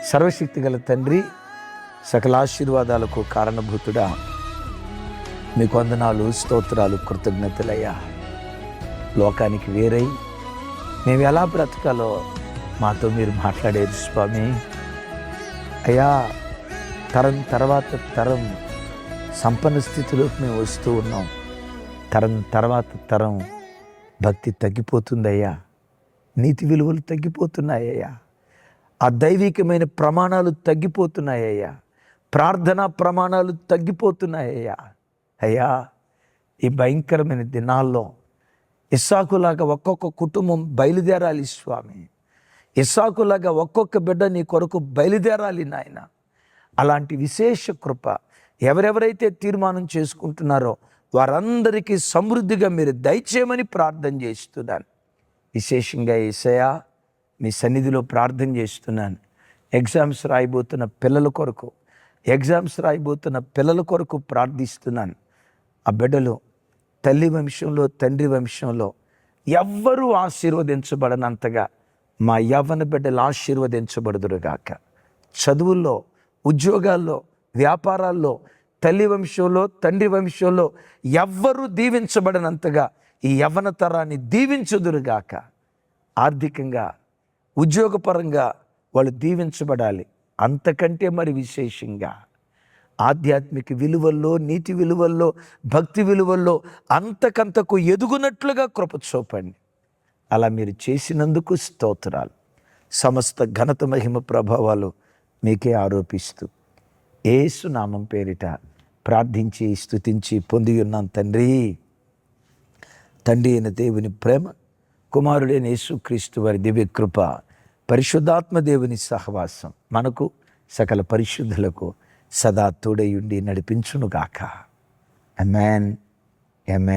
సర్వశక్తి గల తండ్రి, సకల ఆశీర్వాదాలకు కారణభూతుడా, మీకు వందనాలు, స్తోత్రాలు, కృతజ్ఞతలయ్యా. లోకానికి వేరై మేము ఎలా బ్రతకాలో మాతో మీరు మాట్లాడేరు స్వామి. అయ్యా, తరం తర్వాత తరం సంపన్న స్థితిలోకి మేము వస్తూ ఉన్నాం. తరం తర్వాత తరం భక్తి తగ్గిపోతుందయ్యా, నీతి విలువలు తగ్గిపోతున్నాయ్యా, ఆ దైవికమైన ప్రమాణాలు తగ్గిపోతున్నాయ్యా, ప్రార్థనా ప్రమాణాలు తగ్గిపోతున్నాయ్యా. అయ్యా, ఈ భయంకరమైన దినాల్లో ఇస్సాకులాగా ఒక్కొక్క కుటుంబం బయలుదేరాలి స్వామి. ఇస్సాకులాగా ఒక్కొక్క బిడ్డ నీ కొరకు బయలుదేరాలి నాయన. అలాంటి విశేష కృప ఎవరెవరైతే తీర్మానం చేసుకుంటున్నారో వారందరికీ సమృద్ధిగా మీరు దయచేయమని ప్రార్థన చేస్తున్నాను. విశేషంగా యేసయ్యా, మీ సన్నిధిలో ప్రార్థన చేస్తున్నాను. ఎగ్జామ్స్ రాయబోతున్న పిల్లల కొరకు ప్రార్థిస్తున్నాను. ఆ బిడ్డలు తల్లి వంశంలో తండ్రి వంశంలో ఎవ్వరూ ఆశీర్వదించబడనంతగా మా యవ్వన బిడ్డలు ఆశీర్వదించబడుదురుగాక. చదువుల్లో, ఉద్యోగాల్లో, వ్యాపారాల్లో తల్లి వంశంలో తండ్రి వంశంలో ఎవ్వరూ దీవించబడనంతగా ఈ యవ్వన తరాన్ని దీవించుదురుగాక. ఆర్థికంగా, ఉద్యోగపరంగా వాళ్ళు దీవించబడాలి. అంతకంటే మరి విశేషంగా ఆధ్యాత్మిక విలువల్లో, నీతి విలువల్లో, భక్తి విలువల్లో అంతకంతకు ఎదుగునట్లుగా కృప చూపండి. అలా మీరు చేసినందుకు స్తోత్రాలు. సమస్త ఘనత, మహిమ, ప్రభావాలు మీకే ఆరోపిస్తూ యేసు నామం పేరిట ప్రార్థించి స్తుతించి పొంది ఉన్నాం తండ్రి. తండ్రి అయిన దేవుని ప్రేమ, కుమారుడైన యేసుక్రీస్తు వారి దివ్య కృప, పరిశుద్ధాత్మ దేవుని సహవాసం మనకు సకల పరిశుద్ధులకు సదా తోడై ఉండి నడిపించునుగాక. ఆమేన్, ఆమేన్.